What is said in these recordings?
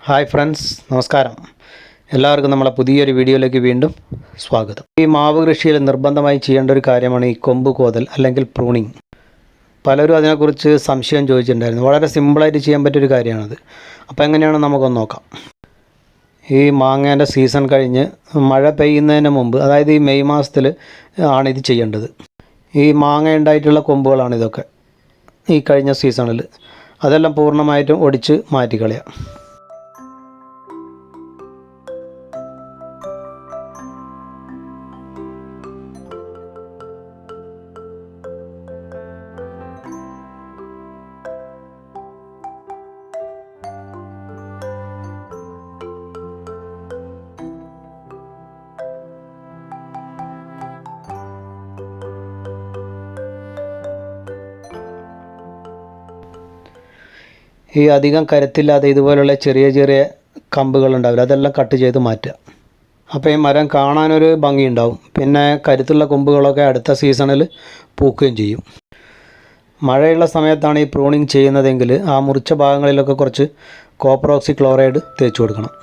Hi friends, നമസ്കാരം. എല്ലാവർക്കും നമ്മളെ പുതിയൊരു വീഡിയോയിലേക്ക് വീണ്ടും സ്വാഗതം. ഈ മാവ് കൃഷിയിൽ നിർബന്ധമായി ചെയ്യേണ്ട ഒരു കാര്യമാണ് ഈ കൊമ്പ് കോതൽ അല്ലെങ്കിൽ പ്രൂണിങ്. പലരും അതിനെക്കുറിച്ച് സംശയം ചോദിച്ചിട്ടുണ്ടായിരുന്നു. വളരെ സിമ്പിളായിട്ട് ചെയ്യാൻ പറ്റിയൊരു കാര്യമാണത്. അപ്പോൾ എങ്ങനെയാണെന്ന് നമുക്കൊന്ന് നോക്കാം. ഈ മാങ്ങേൻ്റെ സീസൺ കഴിഞ്ഞ് മഴ പെയ്യുന്നതിന് മുമ്പ്, അതായത് ഈ മെയ് മാസത്തിൽ ആണ് ഇത് ചെയ്യേണ്ടത്. ഈ മാങ്ങ ഉണ്ടായിട്ടുള്ള കൊമ്പുകളാണ് ഇതൊക്കെ. ഈ കഴിഞ്ഞ സീസണിൽ അതെല്ലാം പൂർണ്ണമായിട്ടും ഒടിച്ച് മാറ്റിക്കളയാം. ഈ അധികം കരുത്തില്ലാതെ ഇതുപോലുള്ള ചെറിയ ചെറിയ കമ്പുകളുണ്ടാവില്ല, അതെല്ലാം കട്ട് ചെയ്ത് മാറ്റുക. അപ്പോൾ ഈ മരം കാണാനൊരു ഭംഗിയുണ്ടാവും. പിന്നെ കരുത്തുള്ള കൊമ്പുകളൊക്കെ അടുത്ത സീസണിൽ പൂക്കുകയും ചെയ്യും. മഴയുള്ള സമയത്താണ് ഈ പ്രൂണിങ് ചെയ്യുന്നതെങ്കിൽ ആ മുറിച്ച ഭാഗങ്ങളിലൊക്കെ കുറച്ച് കോപ്പർ ഓക്സി ക്ലോറൈഡ് തേച്ച് കൊടുക്കണം.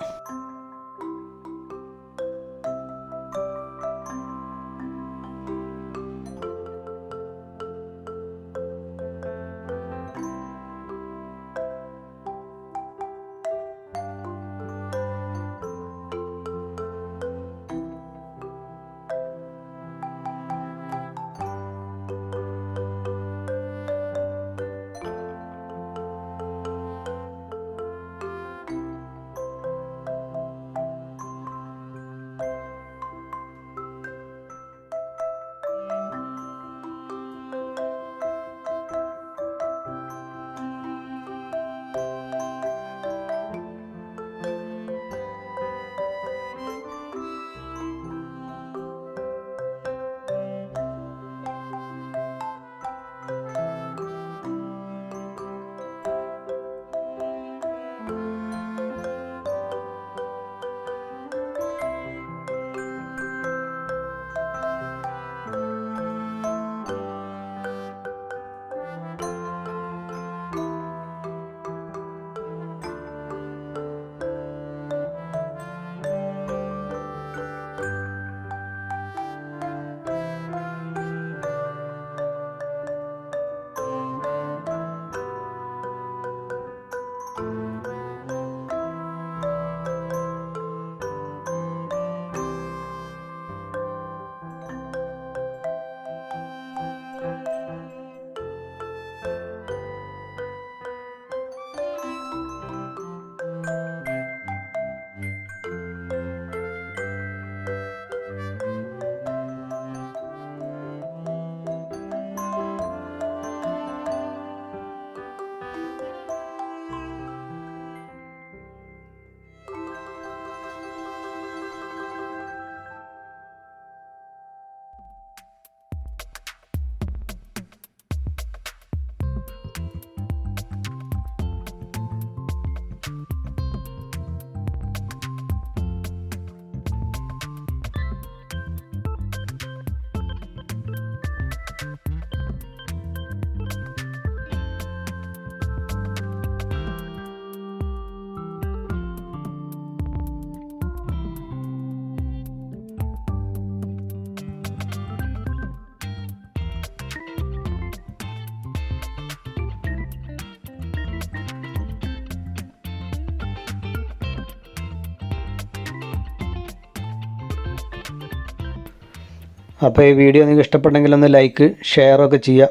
അപ്പോൾ ഈ വീഡിയോ നിങ്ങൾക്ക് ഇഷ്ടപ്പെട്ടെങ്കിൽ ഒന്ന് ലൈക്ക് ഷെയറൊക്കെ ചെയ്യുക.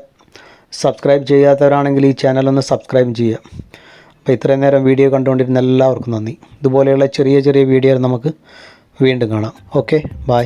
സബ്സ്ക്രൈബ് ചെയ്യാത്തവരാണെങ്കിൽ ഈ ചാനലൊന്ന് സബ്സ്ക്രൈബ് ചെയ്യുക. അപ്പോൾ ഇത്രയും നേരം വീഡിയോ കണ്ടുകൊണ്ടിരുന്ന എല്ലാവർക്കും നന്ദി. ഇതുപോലെയുള്ള ചെറിയ ചെറിയ വീഡിയോ നമുക്ക് വീണ്ടും കാണാം. Okay, by.